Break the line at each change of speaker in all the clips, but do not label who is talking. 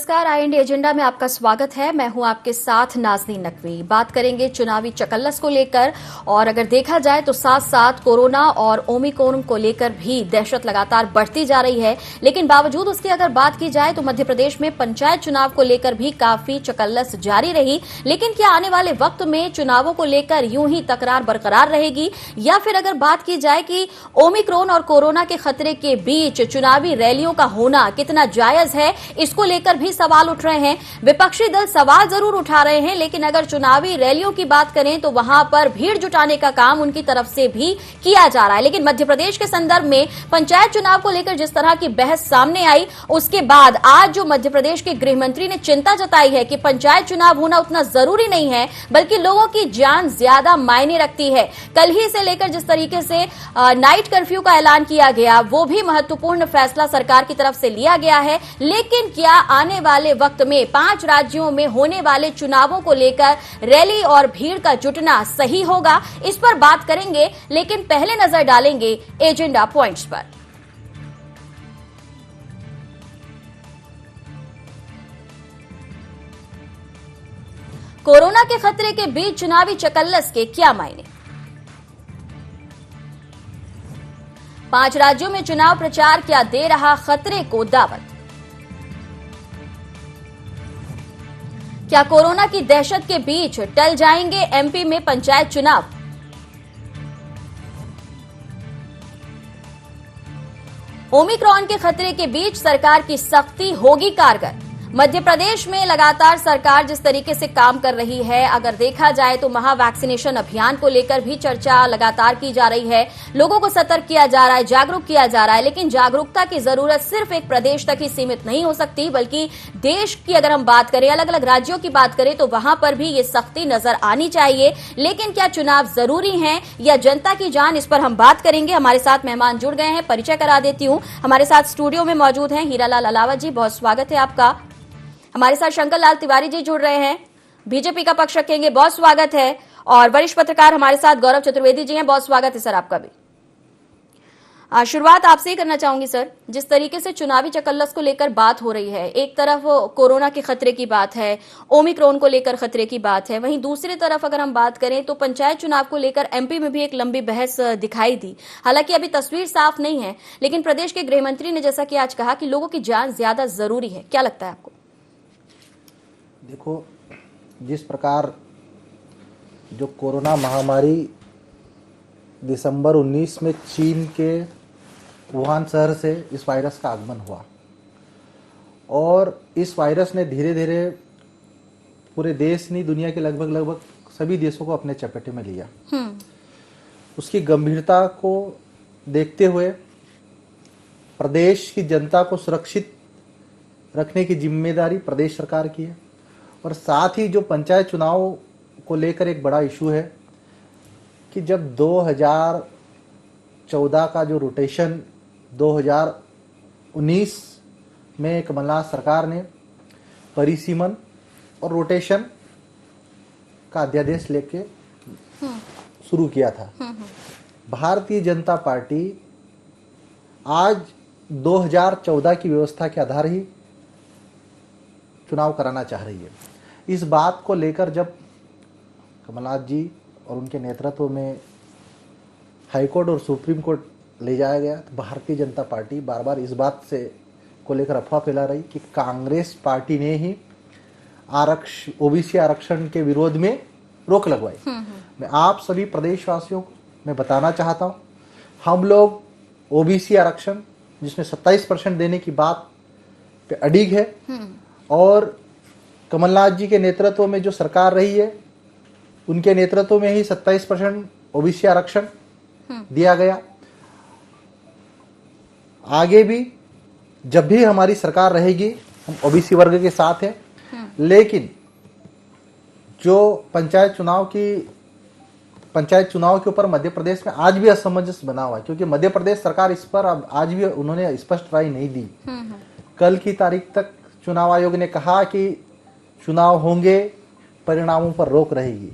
नमस्कार, आई India agenda में आपका स्वागत है। मैं हूं आपके साथ नाज़नीन नकवी। बात करेंगे चुनावी चकल्लस को लेकर, और अगर देखा जाए तो साथ साथ कोरोना और ओमिक्रॉन को लेकर भी दहशत लगातार बढ़ती जा रही है। लेकिन बावजूद उसकी अगर बात की जाए तो मध्य प्रदेश में पंचायत चुनाव को लेकर भी काफी चकल्लस जारी रही। लेकिन क्या आने वाले वक्त में चुनावों को लेकर यूं ही तकरार बरकरार रहेगी, या फिर अगर बात की जाए कि ओमिक्रॉन और कोरोना के खतरे के बीच चुनावी रैलियों का होना कितना जायज है, इसको लेकर भी सवाल उठ रहे हैं। विपक्षी दल सवाल जरूर उठा रहे हैं, लेकिन अगर चुनावी रैलियों की बात करें तो वहां पर भीड़ जुटाने का काम उनकी तरफ से भी किया जा रहा है। लेकिन मध्य प्रदेश के संदर्भ में पंचायत चुनाव को लेकर जिस तरह की बहस सामने आई, उसके बाद आज जो मध्य प्रदेश के गृह मंत्री ने चिंता जताई है कि पंचायत चुनाव होना उतना जरूरी नहीं है, बल्कि लोगों की जान ज्यादा मायने रखती है। कल ही से लेकर जिस तरीके से नाइट कर्फ्यू का ऐलान किया गया, वो भी महत्वपूर्ण फैसला सरकार की तरफ से लिया गया है। लेकिन क्या आने वाले वक्त में 5 राज्यों में होने वाले चुनावों को लेकर रैली और भीड़ का जुटना सही होगा, इस पर बात करेंगे। लेकिन पहले नजर डालेंगे एजेंडा पॉइंट्स पर। कोरोना के खतरे के बीच चुनावी चकल्लस के क्या मायने? 5 राज्यों में चुनाव प्रचार क्या दे रहा खतरे को दावत? क्या कोरोना की दहशत के बीच टल जाएंगे एमपी में पंचायत चुनाव? ओमिक्रॉन के खतरे के बीच सरकार की सख्ती होगी कारगर? मध्य प्रदेश में लगातार सरकार जिस तरीके से काम कर रही है, अगर देखा जाए तो महा वैक्सीनेशन अभियान को लेकर भी चर्चा लगातार की जा रही है। लोगों को सतर्क किया जा रहा है, जागरूक किया जा रहा है। लेकिन जागरूकता की जरूरत सिर्फ एक प्रदेश तक ही सीमित नहीं हो सकती, बल्कि देश की अगर हम बात करें, अलग अलग राज्यों की बात करें, तो वहां पर भी ये सख्ती नजर आनी चाहिए। लेकिन क्या चुनाव जरूरी हैं या जनता की जान, इस पर हम बात करेंगे। हमारे साथ मेहमान जुड़ गए हैं, परिचय करा देती हूं। हमारे साथ स्टूडियो में मौजूद हैं हीरालाल अलावत जी, बहुत स्वागत है आपका। हमारे साथ शंकर लाल तिवारी जी जुड़ रहे हैं, बीजेपी का पक्ष रखेंगे, बहुत स्वागत है। और वरिष्ठ पत्रकार हमारे साथ गौरव चतुर्वेदी जी हैं, बहुत स्वागत है सर आपका भी। शुरुआत आपसे ही करना चाहूंगी सर, जिस तरीके से चुनावी चकल्लस को लेकर बात हो रही है, एक तरफ कोरोना के खतरे की बात है, ओमिक्रॉन को लेकर खतरे की बात है, वहीं दूसरी तरफ अगर हम बात करें तो पंचायत चुनाव को लेकर एमपी में भी एक लंबी बहस दिखाई दी। हालांकि अभी तस्वीर साफ नहीं है, लेकिन प्रदेश के गृह मंत्री ने जैसा कि आज कहा कि लोगों की जान ज्यादा जरूरी है। क्या लगता है आपको?
देखो, जिस प्रकार जो कोरोना महामारी दिसंबर 19 में चीन के वुहान शहर से इस वायरस का आगमन हुआ, और इस वायरस ने धीरे धीरे पूरे देश नहीं, दुनिया के लगभग सभी देशों को अपने चपेटे में लिया। उसकी गंभीरता को देखते हुए प्रदेश की जनता को सुरक्षित रखने की जिम्मेदारी प्रदेश सरकार की है। और साथ ही जो पंचायत चुनाव को लेकर एक बड़ा इशू है कि जब 2014 का जो रोटेशन 2019 में कमलनाथ सरकार ने परिसीमन और रोटेशन का अध्यादेश लेके शुरू किया था, भारतीय जनता पार्टी आज 2014 की व्यवस्था के आधार ही चुनाव कराना चाह रही है। इस बात को लेकर जब कमलनाथ जी और उनके नेतृत्व में हाईकोर्ट और सुप्रीम कोर्ट ले जाया गया, तो भारतीय जनता पार्टी बार बार इस बात से को लेकर अफवाह फैला रही कि कांग्रेस पार्टी ने ही ओबीसी आरक्षण के विरोध में रोक लगवाई। मैं आप सभी प्रदेशवासियों को मैं बताना चाहता हूं, हम लोग ओबीसी आरक्षण जिसमें 27% देने की बात पे अडिग है, और कमलनाथ जी के नेतृत्व में जो सरकार रही है, उनके नेतृत्व में ही 27% ओबीसी आरक्षण दिया गया। आगे भी जब भी हमारी सरकार रहेगी, हम ओबीसी वर्ग के साथ हैं। लेकिन जो पंचायत चुनाव के ऊपर मध्य प्रदेश में आज भी असमंजस बना हुआ है, क्योंकि मध्य प्रदेश सरकार इस पर अब आज भी उन्होंने स्पष्ट राय नहीं दी। कल की तारीख तक चुनाव आयोग ने कहा कि चुनाव होंगे, परिणामों पर रोक रहेगी।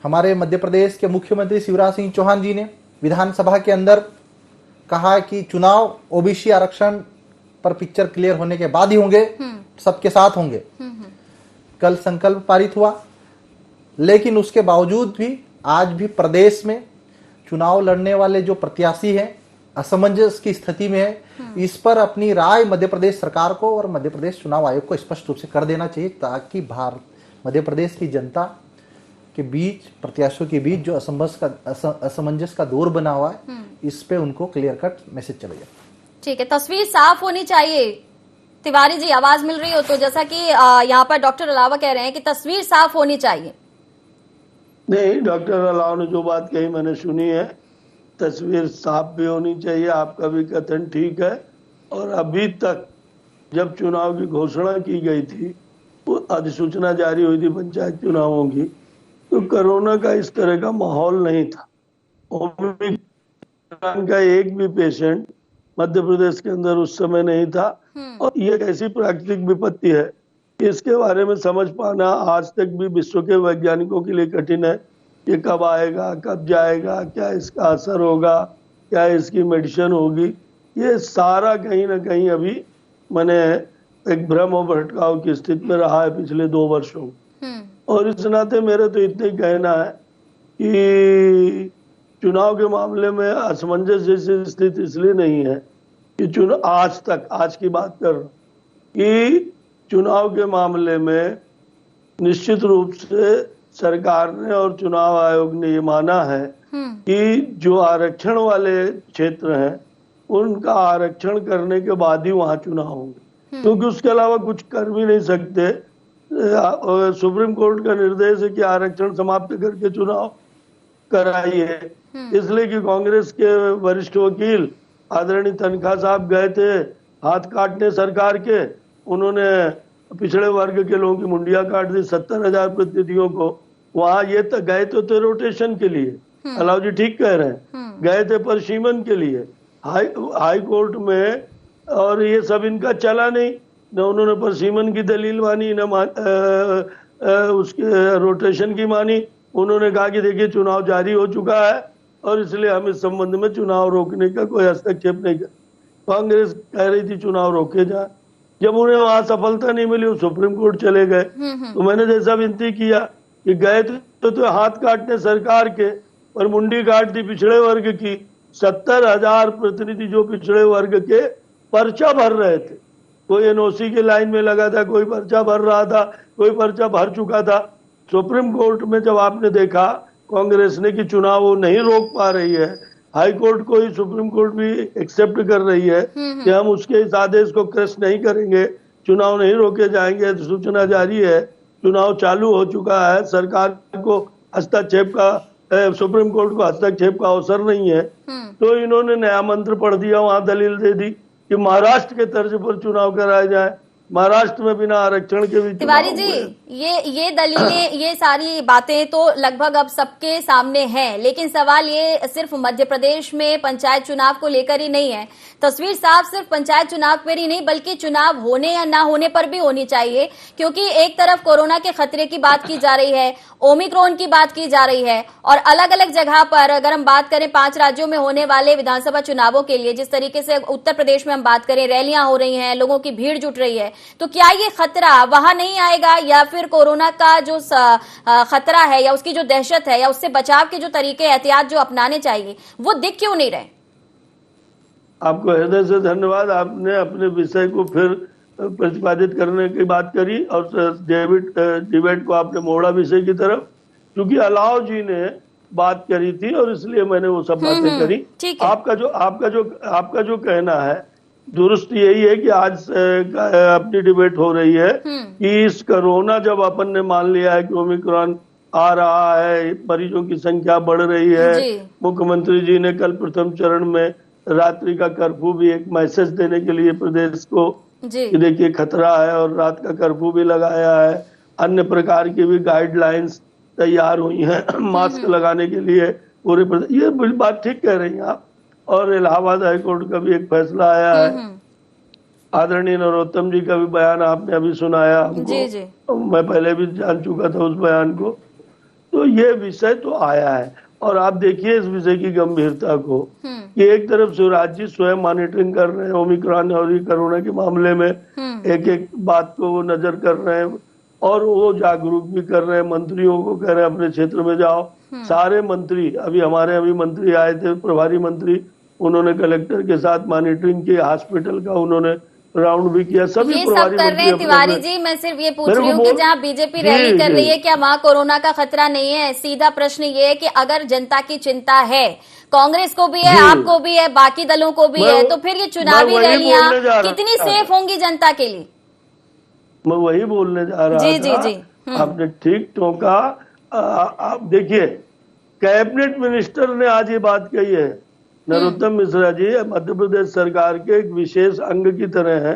हमारे मध्य प्रदेश के मुख्यमंत्री शिवराज सिंह चौहान जी ने विधानसभा के अंदर कहा कि चुनाव ओबीसी आरक्षण पर पिक्चर क्लियर होने के बाद ही होंगे, सबके साथ होंगे। कल संकल्प पारित हुआ, लेकिन उसके बावजूद भी आज भी प्रदेश में चुनाव लड़ने वाले जो प्रत्याशी हैं असमंजस की स्थिति में है। इस पर अपनी राय मध्य प्रदेश सरकार को और मध्य प्रदेश चुनाव आयोग को स्पष्ट रूप से कर देना चाहिए, ताकि मध्य प्रदेश की जनता के बीच, प्रत्याशियों के बीच जो असमंजस का दौर बना हुआ है, इस पे उनको क्लियर कट मैसेज चले जाए।
ठीक है, तस्वीर साफ होनी चाहिए। तिवारी जी, आवाज मिल रही हो तो? जैसा कि यहाँ पर डॉक्टर अलावा कह रहे हैं कि तस्वीर साफ होनी चाहिए।
नहीं, डॉक्टर अलावा ने जो बात कही मैंने सुनी है, तस्वीर साफ भी होनी चाहिए, आपका भी कथन ठीक है। और अभी तक जब चुनाव की घोषणा की गई थी, वो अधिसूचना जारी हुई थी पंचायत चुनावों की, तो कोरोना का इस तरह का माहौल नहीं था। ओमिक्रॉन का एक भी पेशेंट मध्य प्रदेश के अंदर उस समय नहीं था। और ये एक ऐसी प्राकृतिक विपत्ति है कि इसके बारे में समझ पाना आज तक भी विश्व के वैज्ञानिकों के लिए कठिन है। ये कब आएगा, कब जाएगा, क्या इसका असर होगा, क्या इसकी मेडिसिन होगी, ये सारा कहीं ना कहीं अभी मैंने एक भ्रम और भटकाव की स्थिति में रहा है पिछले 2 वर्षों। और इस नाते मेरे तो इतना ही कहना है कि चुनाव के मामले में असमंजस जैसी स्थिति इसलिए नहीं है कि आज की बात कर रहा हूं कि चुनाव के मामले में निश्चित रूप से सरकार ने और चुनाव आयोग ने ये माना है कि जो आरक्षण वाले क्षेत्र हैं उनका आरक्षण करने के बाद ही वहां चुनाव होंगे, क्योंकि उसके अलावा कुछ कर भी नहीं सकते। सुप्रीम कोर्ट का निर्देश है कि आरक्षण समाप्त करके चुनाव कराइए। इसलिए कि कांग्रेस के वरिष्ठ वकील आदरणीय तनखा साहब गए थे हाथ काटने सरकार के, उन्होंने पिछड़े वर्ग के लोगों की मुंडिया काट दी, 70,000 प्रतिनिधियों को। वहां ये तो गए थे रोटेशन के लिए, अलाव जी ठीक कह रहे हैं, गए थे परसीमन के लिए हाई कोर्ट में, और ये सब इनका चला नहीं। न उन्होंने परसीमन की दलील मानी, न उसके रोटेशन की मानी। उन्होंने कहा कि देखिए चुनाव जारी हो चुका है और इसलिए हम इस संबंध में चुनाव रोकने का कोई हस्तक्षेप नहीं कर। कांग्रेस कह रही थी चुनाव रोके जाए, जब उन्हें वहां सफलता नहीं मिली वो सुप्रीम कोर्ट चले गए। तो मैंने जैसा विनती किया कि गए तो हाथ काटने सरकार के और मुंडी काट दी पिछड़े वर्ग की। 70,000 प्रतिनिधि जो पिछड़े वर्ग के पर्चा भर रहे थे, कोई एनओसी की लाइन में लगा था, कोई पर्चा भर रहा था, कोई पर्चा भर चुका था। सुप्रीम कोर्ट में जब आपने देखा कांग्रेस ने कि चुनाव वो नहीं रोक पा रही है, हाई कोर्ट को ही सुप्रीम कोर्ट भी एक्सेप्ट कर रही है कि हम उसके इस आदेश को क्रश नहीं करेंगे, चुनाव नहीं रोके जाएंगे, सूचना जारी है, चुनाव चालू हो चुका है, सरकार को हस्तक्षेप का, सुप्रीम कोर्ट को हस्तक्षेप का अवसर नहीं है, तो इन्होंने नया मंत्र पढ़ दिया, वहां दलील दे दी कि महाराष्ट्र के तर्ज पर चुनाव कराया जाए। महाराष्ट्र में बिना आरक्षण के भी
तिवारी जी, ये दलीलें, ये सारी बातें तो लगभग अब सबके सामने हैं, लेकिन सवाल ये सिर्फ मध्य प्रदेश में पंचायत चुनाव को लेकर ही नहीं है। तस्वीर साफ सिर्फ पंचायत चुनाव पर ही नहीं बल्कि चुनाव होने या ना होने पर भी होनी चाहिए, क्योंकि एक तरफ कोरोना के खतरे की बात की जा रही है, ओमिक्रॉन की बात की जा रही है, और अलग अलग जगह पर अगर हम बात करें 5 राज्यों में होने वाले विधानसभा चुनावों के लिए, जिस तरीके से उत्तर प्रदेश में हम बात करें, रैलियां हो रही हैं, लोगों की भीड़ जुट रही है, तो क्या ये खतरा वहां नहीं आएगा, या फिर कोरोना का जो खतरा है या उसकी जो दहशत है या उससे बचाव के जो तरीके एहतियात जो अपनाने चाहिए वो दिख क्यों नहीं रहे?
आपको हृदय से धन्यवाद, आपने अपने विषय को फिर प्रतिपादित करने की बात करी और डिबेट को आपने मोड़ा विषय की तरफ, क्योंकि अलाव जी ने बात करी थी और इसलिए मैंने वो सब बातें करी। आपका जो कहना है दुरुस्त यही है कि आज अपनी डिबेट हो रही है कि इस कोरोना, जब अपन ने मान लिया है कि ओमिक्रॉन आ रहा है, मरीजों की संख्या बढ़ रही है, मुख्यमंत्री जी ने कल प्रथम चरण में रात्रि का कर्फ्यू भी एक मैसेज देने के लिए प्रदेश को कि देखिए खतरा है और रात का कर्फ्यू भी लगाया है, अन्य प्रकार की भी गाइडलाइंस तैयार हुई हैं मास्क लगाने के लिए पूरे प्रदेश। ये बात ठीक कह रही हैं आप। और इलाहाबाद हाईकोर्ट का भी एक फैसला आया है, आदरणीय नरोत्तम जी का भी बयान आपने अभी सुनाया हमको, मैं पहले भी जान चुका था उस बयान को। तो ये विषय तो आया है और आप देखिए इस विषय की गंभीरता को कि एक तरफ शिवराज जी स्वयं मॉनिटरिंग कर रहे हैं ओमिक्रॉन और ये कोरोना के मामले में, एक एक बात को वो नजर कर रहे हैं और वो जागरूक भी कर रहे हैं, मंत्रियों को कह रहे हैं अपने क्षेत्र में जाओ। सारे मंत्री अभी मंत्री आए थे, प्रभारी मंत्री, उन्होंने कलेक्टर के साथ मॉनिटरिंग की, हॉस्पिटल का उन्होंने राउंड भी किया, सभी
ये सब कर रहे हैं। तिवारी जी, मैं सिर्फ ये पूछ रही हूँ कि जहाँ बीजेपी रैली कर रही है, क्या वहां कोरोना का खतरा नहीं है? सीधा प्रश्न ये है कि अगर जनता की चिंता है, कांग्रेस को भी है, आपको भी है, बाकी दलों को भी है, तो फिर ये चुनावी रैलियां कितनी सेफ होंगी जनता के लिए?
मैं वही बोलने जा रहा
जी,
था।
जी, जी।
आपने ठीक टोका। आप देखिए, कैबिनेट मिनिस्टर ने आज ये बात कही है, नरोत्तम मिश्रा जी मध्य प्रदेश सरकार के एक विशेष अंग की तरह है,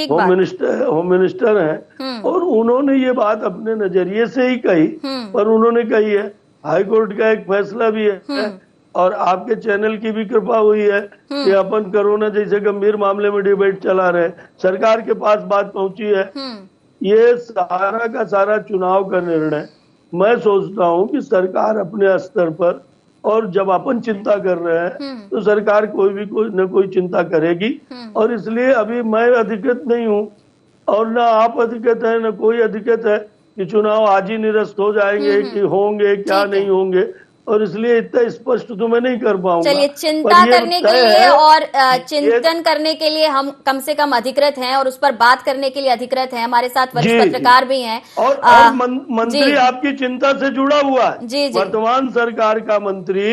होम मिनिस्टर हैं, और उन्होंने ये बात अपने नजरिए से ही कही, पर उन्होंने कही है, हाईकोर्ट का एक फैसला भी है और आपके चैनल की भी कृपा हुई है कि अपन कोरोना जैसे गंभीर मामले में डिबेट चला रहे, सरकार के पास बात पहुंची है। ये सारा का सारा चुनाव का निर्णय, मैं सोचता हूं कि सरकार अपने स्तर पर, और जब अपन चिंता कर रहे हैं तो सरकार कोई न कोई चिंता करेगी, और इसलिए अभी मैं अधिकृत नहीं हूं और ना आप अधिकृत है, न कोई अधिकृत है कि चुनाव आज ही निरस्त हो जाएंगे कि होंगे क्या नहीं होंगे, और इसलिए इतना स्पष्ट तो मैं नहीं कर पाऊंगा।
चलिए, चिंता करने के लिए और चिंतन करने के लिए हम कम से कम अधिकृत हैं और उस पर बात करने के लिए अधिकृत हैं। हमारे साथ वरिष्ठ पत्रकार भी हैं
और मंत्री आपकी चिंता से जुड़ा हुआ है।
जी, जी।
वर्तमान सरकार का मंत्री,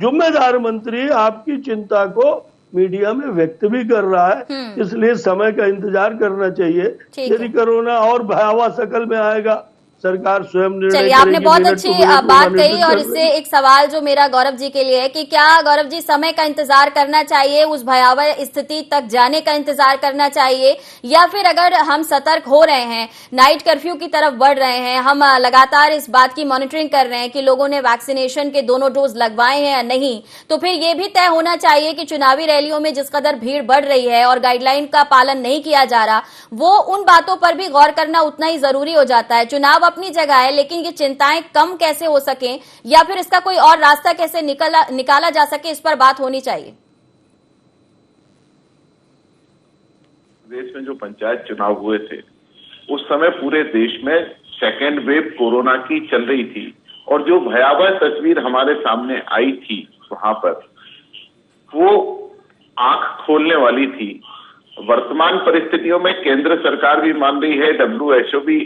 जिम्मेदार मंत्री आपकी चिंता को मीडिया में व्यक्त भी कर रहा है, इसलिए समय का इंतजार करना चाहिए। यदि कोरोना और भयावह शक्ल में आएगा, सरकार स्वयं निर्णय करेगी।
चलिए, आपने बहुत अच्छी बात कही, और इससे एक सवाल जो मेरा गौरव जी के लिए है कि क्या गौरव जी समय का इंतजार करना चाहिए, उस भयावह स्थिति तक जाने का इंतजार करना चाहिए, या फिर अगर हम सतर्क हो रहे हैं, नाइट कर्फ्यू की तरफ बढ़ रहे हैं, हम लगातार इस बात की मॉनिटरिंग कर रहे हैं कि लोगों ने वैक्सीनेशन के दोनों डोज लगवाए हैं या नहीं, तो फिर ये भी तय होना चाहिए कि चुनावी रैलियों में जिस कदर भीड़ बढ़ रही है और गाइडलाइन का पालन नहीं किया जा रहा, वो उन बातों पर भी गौर करना उतना ही जरूरी हो जाता है। चुनाव अपनी जगह है, लेकिन ये चिंताएं कम कैसे हो सके, या फिर इसका कोई और रास्ता कैसे निकाला जा सके, इस पर बात होनी चाहिए।
देश में जो पंचायत चुनाव हुए थे, उस समय पूरे देश में सेकेंड वेव कोरोना की चल रही थी, और जो भयावह तस्वीर हमारे सामने आई थी वहां पर, वो आंख खोलने वाली थी। वर्तमान परिस्थितियों में केंद्र सरकार भी मान रही है, WHO भी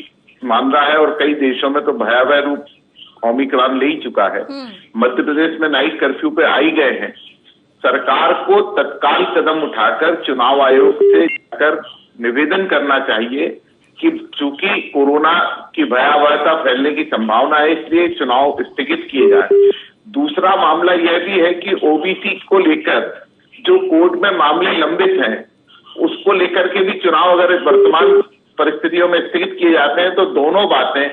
मान रहा है, और कई देशों में तो भयावह रूप ओमिक्रॉन ले ही चुका है। मध्य प्रदेश में नाइट कर्फ्यू पे आई गए हैं। सरकार को तत्काल कदम उठाकर चुनाव आयोग से जाकर निवेदन करना चाहिए कि चूंकि कोरोना की भयावहता फैलने की संभावना है, इसलिए चुनाव स्थगित किए जाए। दूसरा मामला यह भी है कि OBC को लेकर जो कोर्ट में मामले लंबित हैं, उसको लेकर के भी चुनाव अगर वर्तमान परिस्थितियों में स्थगित किए जाते हैं तो दोनों बातें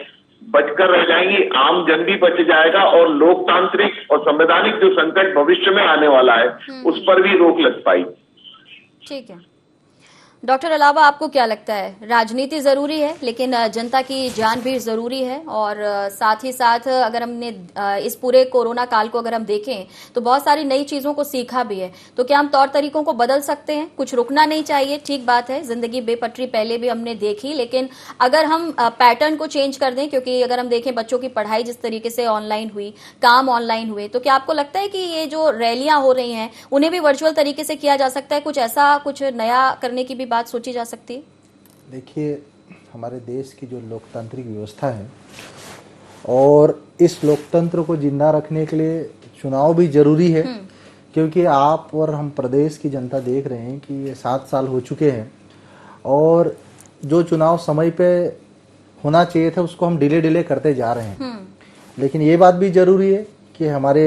बचकर रह जाएंगी, आम जन भी बच जाएगा, और लोकतांत्रिक और संवैधानिक जो संकट भविष्य में आने वाला है उस पर भी रोक लग पाएगी। ठीक है
डॉक्टर अलावा, आपको क्या लगता है? राजनीति जरूरी है, लेकिन जनता की जान भी जरूरी है, और साथ ही साथ अगर हमने इस पूरे कोरोना काल को अगर हम देखें तो बहुत सारी नई चीजों को सीखा भी है, तो क्या हम तौर तरीकों को बदल सकते हैं? कुछ रुकना नहीं चाहिए, ठीक बात है, जिंदगी बेपटरी पहले भी हमने देखी, लेकिन अगर हम पैटर्न को चेंज कर दें, क्योंकि अगर हम देखें बच्चों की पढ़ाई जिस तरीके से ऑनलाइन हुई, काम ऑनलाइन हुए, तो क्या आपको लगता है कि ये जो रैलियां हो रही हैं उन्हें भी वर्चुअल तरीके से किया जा सकता है? कुछ ऐसा कुछ नया करने की भी बात सोची जा सकती है?
देखिए, हमारे देश की जो लोकतांत्रिक व्यवस्था है, और इस लोकतंत्र को जिंदा रखने के लिए चुनाव भी जरूरी है, क्योंकि आप और हम प्रदेश की जनता देख रहे हैं कि ये 7 साल हो चुके हैं, और जो चुनाव समय पे होना चाहिए था उसको हम डिले करते जा रहे हैं। लेकिन ये बात भी जरूरी है कि हमारे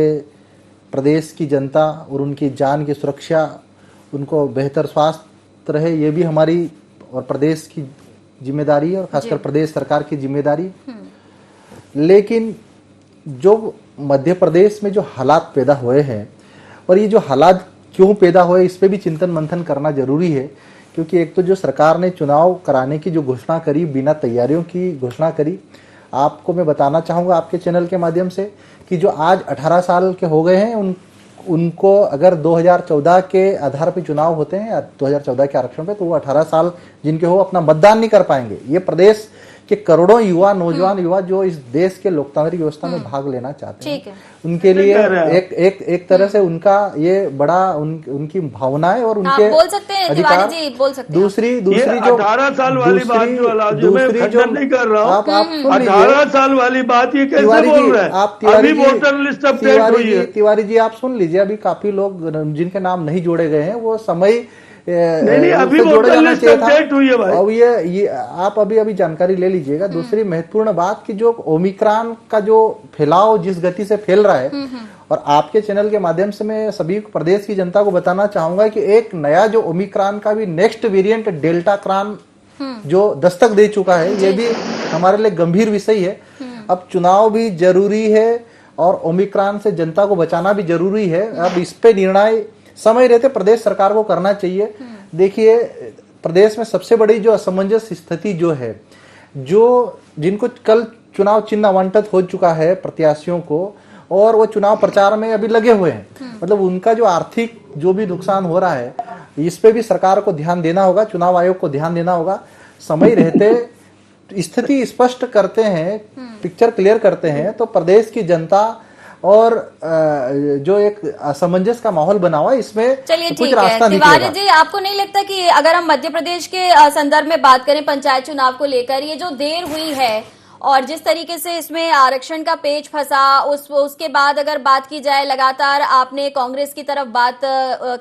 प्रदेश की जनता और उनकी जान की सुरक्षा, उनको बेहतर स्वास्थ्य रहे, ये भी हमारी और प्रदेश की जिम्मेदारी है, और खासकर प्रदेश सरकार की जिम्मेदारी। लेकिन जो मध्य प्रदेश में जो हालात पैदा हुए हैं, और ये जो हालात क्यों पैदा हुए, इस पे भी चिंतन मंथन करना जरूरी है, क्योंकि एक तो जो सरकार ने चुनाव कराने की जो घोषणा करी, बिना तैयारियों की घोषणा करी, आपको मैं बताना चाहूँगा आपके चैनल के माध्यम से कि जो आज 18 साल के हो गए हैं उनको अगर 2014 के आधार पे चुनाव होते हैं या 2014 के आरक्षण पे, तो वो 18 साल जिनके हो अपना मतदान नहीं कर पाएंगे। ये प्रदेश के करोड़ों युवा, नौजवान युवा जो इस देश के लोकतांत्रिक व्यवस्था में भाग लेना चाहते हैं, उनके लिए एक तरह से उनका ये बड़ा उनकी भावनाएं और उनके
बोल सकते हैं
अधिकार।
जी, बोल सकते हैं।
दूसरी जो
18 साल वाली बात जो मैं खंडन नहीं कर रहा हूँ,
आप सुन लीजिए
18 साल वाली बात ये कैसे बोल रहे हैं?
आप
अभी वोटर लिस्ट अपडेट हुई है।
तिवारी जी आप सुन लीजिए, अभी काफी लोग जिनके नाम नहीं जोड़े गए हैं वो समय
नहीं अभी वोटर लिस्ट अपडेट हुई है भाई।
और ये आप अभी जानकारी ले लीजिएगा। दूसरी महत्वपूर्ण बात कि जो ओमिक्रॉन का जो फैलाव जिस गति से फैल रहा है, और आपके चैनल के माध्यम से मैं सभी प्रदेश की जनता को बताना चाहूंगा कि एक नया जो ओमिक्रॉन का भी नेक्स्ट वेरिएंट डेल्टा क्रॉन जो दस्तक दे चुका है, ये भी हमारे लिए गंभीर विषय है। अब चुनाव भी जरूरी है और ओमिक्रॉन से जनता को बचाना भी जरूरी है। अब इस पे निर्णय समय रहते प्रदेश सरकार को करना चाहिए। देखिए प्रदेश में सबसे बड़ी जो असमंजस स्थिति जो है, जो जिनको कल चुनाव चिन्ह आवंटित हो चुका है प्रत्याशियों को, और वो चुनाव प्रचार में अभी लगे हुए हैं, मतलब उनका जो आर्थिक जो भी नुकसान हो रहा है, इस पे भी सरकार को ध्यान देना होगा, चुनाव आयोग को ध्यान देना होगा। समय रहते स्थिति स्पष्ट करते हैं, पिक्चर क्लियर करते हैं, तो प्रदेश की जनता और जो एक असमंजस का माहौल बना हुआ है, इसमें
चलिए
कुछ
ठीक
रास्ता
है।
निकलेगा।
तिवारी जी, आपको नहीं लगता कि अगर हम मध्य प्रदेश के संदर्भ में बात करें पंचायत चुनाव को लेकर, ये जो देर हुई है और जिस तरीके से इसमें आरक्षण का पेच फंसा, उसके बाद अगर बात की जाए, लगातार आपने कांग्रेस की तरफ बात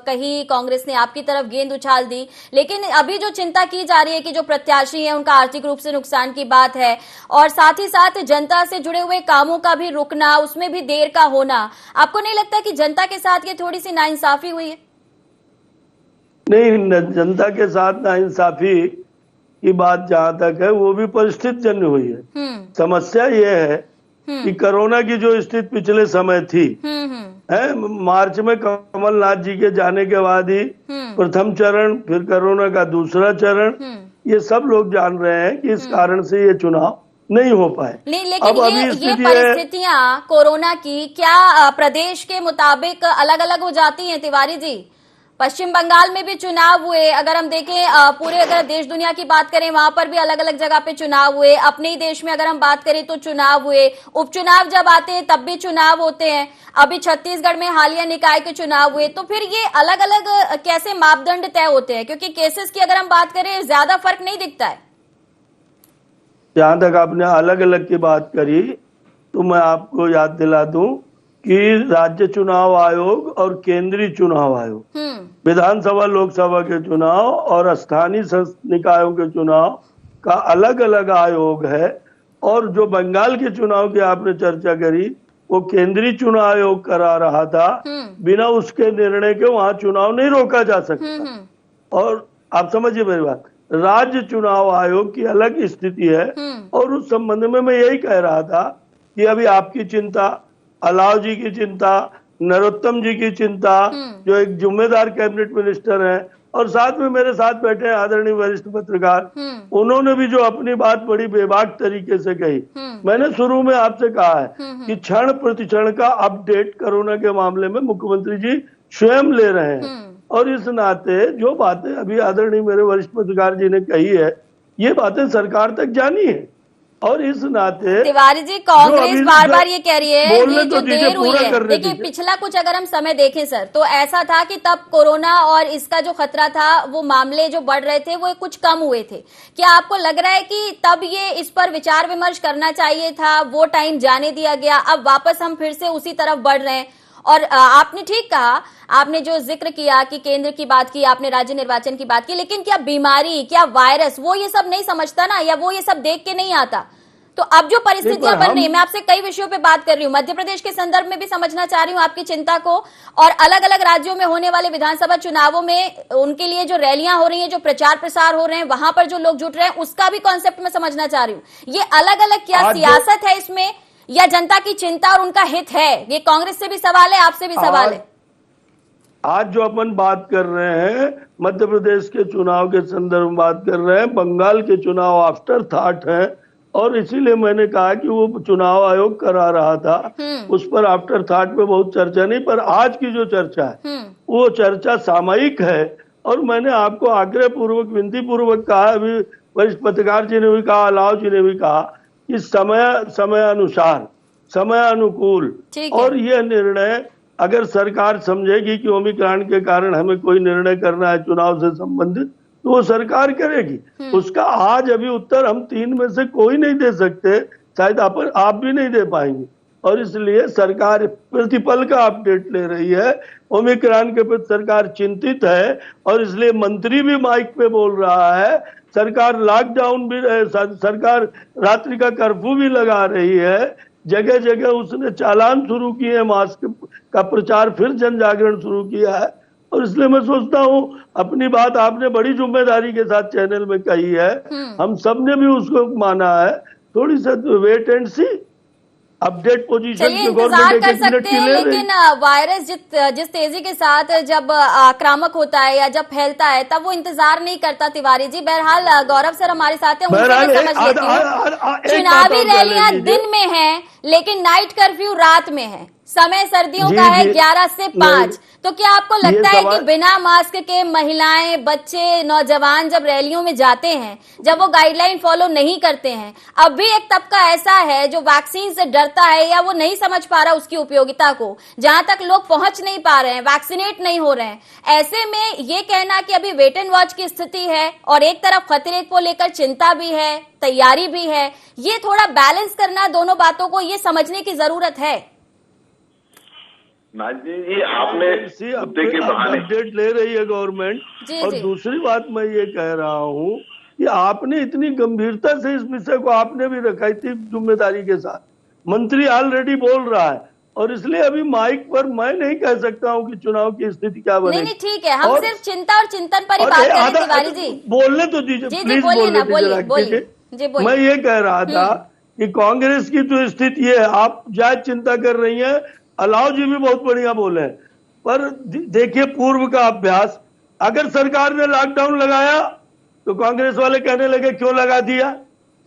कही, कांग्रेस ने आपकी तरफ गेंद उछाल दी, लेकिन अभी जो चिंता की जा रही है कि जो प्रत्याशी है उनका आर्थिक रूप से नुकसान की बात है, और साथ ही साथ जनता से जुड़े हुए कामों का भी रुकना, उसमें भी देर का होना, आपको नहीं लगता कि जनता के साथ ये थोड़ी सी नाइंसाफी हुई है?
नहीं, जनता के साथ नाइंसाफी की बात जहां तक है वो भी परिस्थिति जन्य हुई है। समस्या ये है कि कोरोना की जो स्थिति पिछले समय थी, है मार्च में कमलनाथ जी के जाने के बाद ही प्रथम चरण, फिर कोरोना का दूसरा चरण, ये सब लोग जान रहे हैं कि इस कारण से ये चुनाव नहीं हो पाए।
लेकिन ये परिस्थितियां कोरोना की क्या प्रदेश के मुताबिक अलग अलग हो जाती हैं तिवारी जी? पश्चिम बंगाल में भी चुनाव हुए, अगर हम देखें पूरे अगर देश दुनिया की बात करें वहां पर भी अलग अलग जगह पे चुनाव हुए, अपने ही देश में अगर हम बात करें तो चुनाव हुए, उपचुनाव जब आते हैं तब भी चुनाव होते हैं, अभी छत्तीसगढ़ में हालिया निकाय के चुनाव हुए, तो फिर ये अलग अलग कैसे मापदंड तय होते हैं? क्योंकि केसेस की अगर हम बात करें ज्यादा फर्क नहीं दिखता है।
जहां तक आपने अलग अलग की बात करी तो मैं आपको याद दिला दूं कि राज्य चुनाव आयोग और केंद्रीय चुनाव आयोग, विधानसभा लोकसभा के चुनाव और स्थानीय निकायों के चुनाव का अलग अलग आयोग है। और जो बंगाल के चुनाव की आपने चर्चा करी वो केंद्रीय चुनाव आयोग करा रहा था, बिना उसके निर्णय के वहां चुनाव नहीं रोका जा सकता। और आप समझिए मेरी बात, राज्य चुनाव आयोग की अलग स्थिति है। और उस संबंध में मैं यही कह रहा था कि अभी आपकी चिंता, अलाव जी की चिंता, नरोत्तम जी की चिंता, जो एक जिम्मेदार कैबिनेट मिनिस्टर हैं, और साथ में मेरे साथ बैठे हैं आदरणीय वरिष्ठ पत्रकार, उन्होंने भी जो अपनी बात बड़ी बेबाक तरीके से कही। मैंने शुरू में आपसे कहा है कि क्षण प्रतिक्षण का अपडेट कोरोना के मामले में मुख्यमंत्री जी स्वयं ले रहे हैं। और इस नाते जो बातें अभी आदरणीय मेरे वरिष्ठ पत्रकार जी ने कही है, ये बातें सरकार तक जानी है। और इस नाते
तिवारी जी, कांग्रेस बार बार ये कह रही है ये जो देर हुई है, देखिए पिछला कुछ अगर हम समय देखें सर, तो ऐसा था कि तब कोरोना और इसका जो खतरा था, वो मामले जो बढ़ रहे थे वो कुछ कम हुए थे। क्या आपको लग रहा है कि तब ये इस पर विचार विमर्श करना चाहिए था, वो टाइम जाने दिया गया, अब वापस हम फिर से उसी तरफ बढ़ रहे हैं? और आपने ठीक कहा, आपने जो जिक्र किया कि केंद्र की बात की, आपने राज्य निर्वाचन की बात की, लेकिन क्या बीमारी, क्या वायरस, वो ये सब नहीं समझता ना, या वो ये सब देख के नहीं आता? तो अब जो परिस्थितियां बन रही है, मैं आपसे कई विषयों पे बात कर रही हूँ, मध्य प्रदेश के संदर्भ में भी समझना चाह रही हूँ आपकी चिंता को, और अलग अलग राज्यों में होने वाले विधानसभा चुनावों में उनके लिए जो रैलियां हो रही हैं, जो प्रचार प्रसार हो रहे हैं, वहां पर जो लोग जुट रहे हैं, उसका भी कॉन्सेप्ट में समझना चाह रही हूँ। ये अलग अलग क्या सियासत है इसमें, या जनता की चिंता और उनका हित है? ये कांग्रेस से भी सवाल है, आपसे भी सवाल है।
आज जो अपन बात कर रहे हैं मध्य प्रदेश के चुनाव के संदर्भ में बात कर रहे हैं, बंगाल के चुनाव आफ्टर थॉट है, और इसीलिए मैंने कहा कि वो चुनाव आयोग करा रहा था, उस पर आफ्टर थॉट पे बहुत चर्चा नहीं, पर आज की जो चर्चा है वो चर्चा सामयिक है। और मैंने आपको आग्रह पूर्वक, विनती पूर्वक कहा, अभी वरिष्ठ पत्रकार जी ने भी कहा, अलाव जी ने भी कहा कि समय अनुसार, समय अनुकूल, और यह निर्णय अगर सरकार समझेगी कि ओमिक्रॉन के कारण हमें कोई निर्णय करना है चुनाव से संबंधित, तो वो सरकार करेगी। उसका आज अभी उत्तर हम तीन में से कोई नहीं दे सकते, शायद आप भी नहीं दे पाएंगे। और इसलिए सरकार प्रतिपल का अपडेट ले रही है। ओमिक्रॉन के प्रति सरकार चिंतित है और इसलिए मंत्री भी माइक पे बोल रहा है। सरकार लॉकडाउन भी, सरकार रात्रि का कर्फ्यू भी लगा रही है। जगह जगह उसने चालान शुरू किए हैं, मास्क का प्रचार फिर जन जागरण शुरू किया है। और इसलिए मैं सोचता हूँ अपनी बात आपने बड़ी जिम्मेदारी के साथ चैनल में कही है, हम सब ने भी उसको माना है। थोड़ी सा wait and see, update position
इंतजार कर सकते हैं, लेकिन वायरस जिस तेजी के साथ जब आक्रामक होता है या जब फैलता है तब वो इंतजार नहीं करता। तिवारी जी, बहरहाल गौरव सर हमारे साथ हैं, उनसे समझ लेती हूँ। चुनावी रैलियां दिन में हैं, लेकिन नाइट कर्फ्यू रात में है। समय सर्दियों का है 11 से 5। तो क्या आपको लगता है कि बिना मास्क के महिलाएं, बच्चे, नौजवान जब रैलियों में जाते हैं, जब वो गाइडलाइन फॉलो नहीं करते हैं, अब भी एक तबका ऐसा है जो वैक्सीन से डरता है या वो नहीं समझ पा रहा उसकी उपयोगिता को, जहां तक लोग पहुंच नहीं पा रहे हैं, वैक्सीनेट नहीं हो रहे हैं। ऐसे में ये कहना कि अभी वेट एंड वॉच की स्थिति है और एक तरफ खतरे को लेकर चिंता भी है, तैयारी भी है, ये थोड़ा बैलेंस करना दोनों बातों को, ये समझने की जरूरत है।
नाजी जी, आपने मुद्दे के बहाने
अपडेट ले रही है गवर्नमेंट। और दूसरी बात मैं ये कह रहा हूँ कि आपने इतनी गंभीरता से इस विषय को आपने भी रखा थी जिम्मेदारी के साथ। मंत्री ऑलरेडी बोल रहा है और इसलिए अभी माइक पर मैं नहीं कह सकता हूँ कि चुनाव की स्थिति क्या बनेगी।
नहीं, ठीक है, हम सिर्फ चिंता और चिंतन पर ही बात कर रहे हैं। तिवारी जी
बोलने तो दीजिए, प्लीज बोलिए। मैं ये कह रहा था कि कांग्रेस की जो स्थिति है, आप जायज चिंता कर रही है, अलाव जी भी बहुत बढ़िया बोले, पर देखिए पूर्व का अभ्यास, अगर सरकार ने लॉकडाउन लगाया तो कांग्रेस वाले कहने लगे क्यों लगा दिया,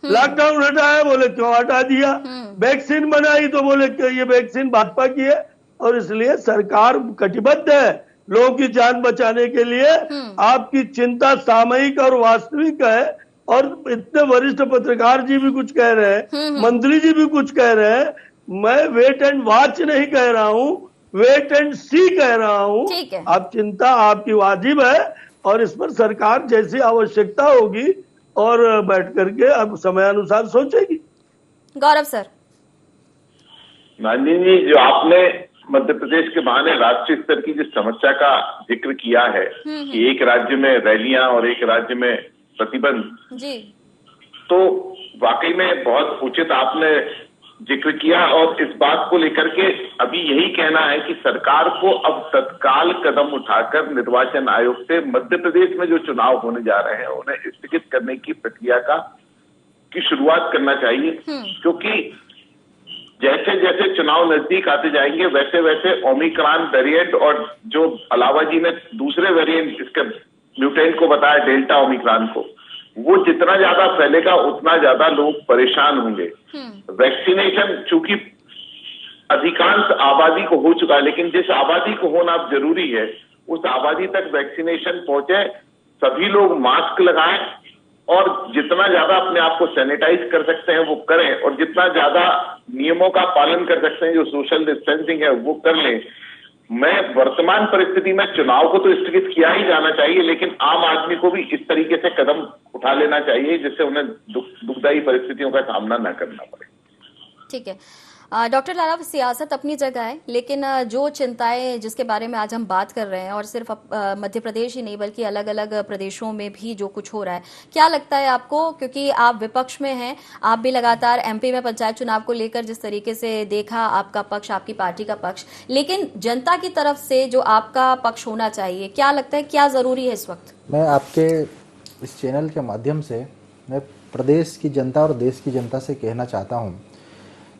लॉकडाउन हटाया बोले क्यों हटा दिया, वैक्सीन बनाई तो बोले ये वैक्सीन भाजपा की है। और इसलिए सरकार कटिबद्ध है लोगों की जान बचाने के लिए। आपकी चिंता सामयिक और वास्तविक है और इतने वरिष्ठ पत्रकार जी भी कुछ कह रहे हैं, मंत्री जी भी कुछ कह रहे हैं। मैं वेट एंड वॉच नहीं कह रहा हूँ, वेट एंड सी कह रहा हूँ। आप चिंता आपकी वाजिब है और इस पर सरकार जैसी आवश्यकता होगी और बैठ करके अब समय अनुसार सोचेगी।
गौरव सर।
नानी जी, जो आपने मध्य प्रदेश के बहाने राष्ट्रीय स्तर की जिस समस्या का जिक्र किया है कि एक राज्य में रैलियां और एक राज्य में प्रतिबंध जी, तो वाकई में बहुत उचित आपने जिक्र किया। और इस बात को लेकर के अभी यही कहना है कि सरकार को अब तत्काल कदम उठाकर निर्वाचन आयोग से मध्य प्रदेश में जो चुनाव होने जा रहे हैं उन्हें स्थगित करने की प्रक्रिया की शुरुआत करना चाहिए, क्योंकि जैसे जैसे चुनाव नजदीक आते जाएंगे वैसे वैसे ओमिक्रॉन वेरिएंट और जो अलावा जी ने दूसरे वेरिएंट इसके म्यूटेंट को बताया, डेल्टा ओमिक्रॉन को, वो जितना ज्यादा फैलेगा उतना ज्यादा लोग परेशान होंगे। वैक्सीनेशन चूंकि अधिकांश आबादी को हो चुका है, लेकिन जिस आबादी को होना अब जरूरी है उस आबादी तक वैक्सीनेशन पहुंचे, सभी लोग मास्क लगाएं और जितना ज्यादा अपने आप को सैनिटाइज कर सकते हैं वो करें और जितना ज्यादा नियमों का पालन कर सकते हैं, जो सोशल डिस्टेंसिंग है, वो कर लें। मैं वर्तमान परिस्थिति में चुनाव को तो स्थगित किया ही जाना चाहिए, लेकिन आम आदमी को भी इस तरीके से कदम उठा लेना चाहिए जिससे उन्हें दुखदायी परिस्थितियों का सामना न करना पड़े।
ठीक है डॉक्टर लाला, सियासत अपनी जगह है, लेकिन जो चिंताएं जिसके बारे में आज हम बात कर रहे हैं, और सिर्फ मध्य प्रदेश ही नहीं बल्कि अलग अलग प्रदेशों में भी जो कुछ हो रहा है, क्या लगता है आपको, क्योंकि आप विपक्ष में हैं, आप भी लगातार एमपी में पंचायत चुनाव को लेकर जिस तरीके से देखा आपका पक्ष, आपकी पार्टी का पक्ष, लेकिन जनता की तरफ से जो आपका पक्ष होना चाहिए, क्या लगता है क्या जरूरी है इस वक्त?
मैं आपके इस चैनल के माध्यम से मैं प्रदेश की जनता और देश की जनता से कहना चाहता हूँ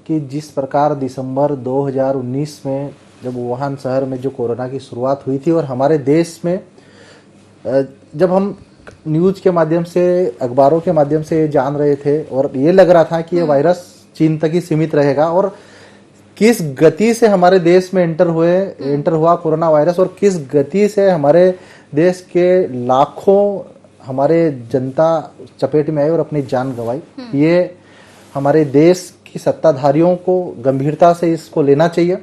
कि जिस प्रकार दिसंबर 2019 में जब वुहान शहर में जो कोरोना की शुरुआत हुई थी और हमारे देश में जब हम न्यूज के माध्यम से, अखबारों के माध्यम से ये जान रहे थे और ये लग रहा था कि ये वायरस चीन तक ही सीमित रहेगा, और किस गति से हमारे देश में एंटर हुआ कोरोना वायरस, और किस गति से हमारे देश के लाखों हमारे जनता चपेट में आई और अपनी जान गंवाई। ये हमारे देश की सत्ताधारियों को गंभीरता से इसको लेना चाहिए।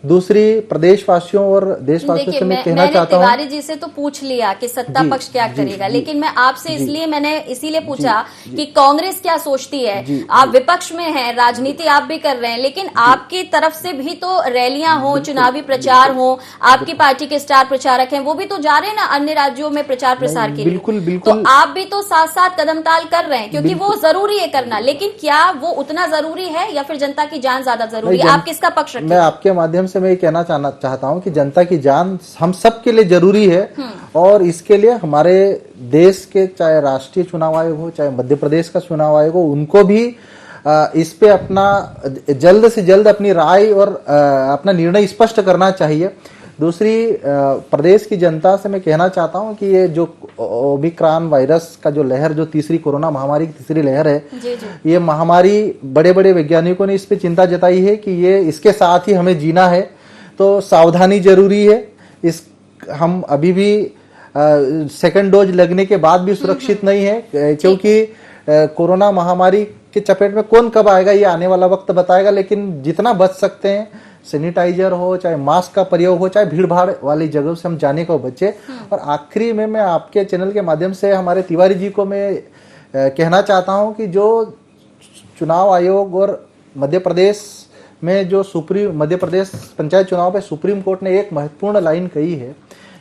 दूसरी, प्रदेशवासियों और देशवासियों से मैं कहना चाहता हूँ,
तिवारी जी से तो पूछ लिया कि सत्ता पक्ष क्या करेगा, लेकिन मैं आपसे मैंने इसीलिए पूछा कि कांग्रेस क्या सोचती है। आप विपक्ष में हैं, राजनीति आप भी कर रहे हैं, लेकिन आपकी तरफ से भी तो रैलियां हो, चुनावी प्रचार हो, आपकी पार्टी के स्टार प्रचारक हैं, वो भी तो जा रहे हैं ना अन्य राज्यों में प्रचार प्रसार के लिए।
बिल्कुल
तो आप भी तो साथ साथ कदम ताल कर रहे हैं, क्योंकि वो जरूरी है करना, लेकिन क्या वो उतना जरूरी है या फिर जनता की जान ज्यादा जरूरी है? आप किसका पक्ष रखते हैं?
मैं आपके माध्यम से मैं ये कहना चाहता हूं कि जनता की जान हम सब के लिए जरूरी है, और इसके लिए हमारे देश के चाहे राष्ट्रीय चुनाव आयोग हो, चाहे मध्य प्रदेश का चुनाव आयोग हो, उनको भी इस पे अपना जल्द से जल्द अपनी राय और अपना निर्णय स्पष्ट करना चाहिए। दूसरी, प्रदेश की जनता से मैं कहना चाहता हूं कि ये जो ओमिक्रॉन वायरस का जो लहर, जो तीसरी कोरोना महामारी की तीसरी लहर है, ये महामारी बड़े बड़े वैज्ञानिकों ने इस पे चिंता जताई है कि ये इसके साथ ही हमें जीना है, तो सावधानी जरूरी है। हम अभी भी सेकंड डोज लगने के बाद भी सुरक्षित नहीं है, क्योंकि कोरोना महामारी के चपेट में कौन कब आएगा ये आने वाला वक्त बताएगा। लेकिन जितना बच सकते हैं, सैनिटाइजर हो, चाहे मास्क का प्रयोग हो, चाहे भीड़ भाड़ वाली जगह से हम जाने को बचे। और आखिरी में मैं आपके चैनल के माध्यम से हमारे तिवारी जी को मैं कहना चाहता हूं कि जो चुनाव आयोग और मध्य प्रदेश में जो मध्य प्रदेश पंचायत चुनाव पे सुप्रीम कोर्ट ने एक महत्वपूर्ण लाइन कही है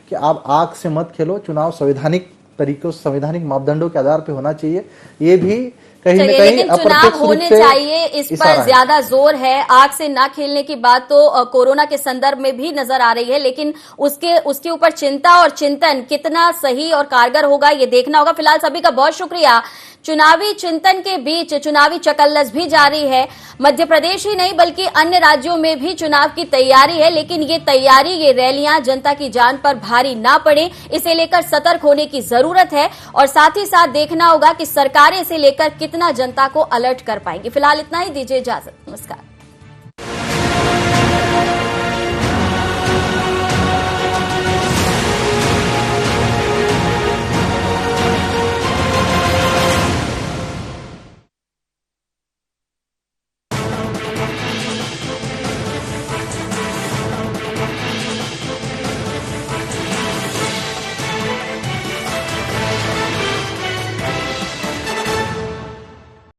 कि आप आग से मत खेलो, चुनाव संवैधानिक तरीकों, संवैधानिक मापदंडों के आधार पे होना चाहिए। ये भी कहीं न कहीं
लेकिन चुनाव होने चाहिए, इस पर ज्यादा जोर है। आग से ना खेलने की बात तो कोरोना के संदर्भ में भी नजर आ रही है, लेकिन उसके ऊपर चिंता और चिंतन कितना सही और कारगर होगा ये देखना होगा। फिलहाल सभी का बहुत शुक्रिया। चुनावी चिंतन के बीच चुनावी चकल्लस भी जारी है। मध्य प्रदेश ही नहीं बल्कि अन्य राज्यों में भी चुनाव की तैयारी है, लेकिन ये तैयारी, ये रैलियां जनता की जान पर भारी ना पड़े, इसे लेकर सतर्क होने की जरूरत है। और साथ ही साथ देखना होगा कि सरकारें इसे लेकर कितना जनता को अलर्ट कर पाएंगी। फिलहाल इतना ही, दीजिए इजाजत, नमस्कार।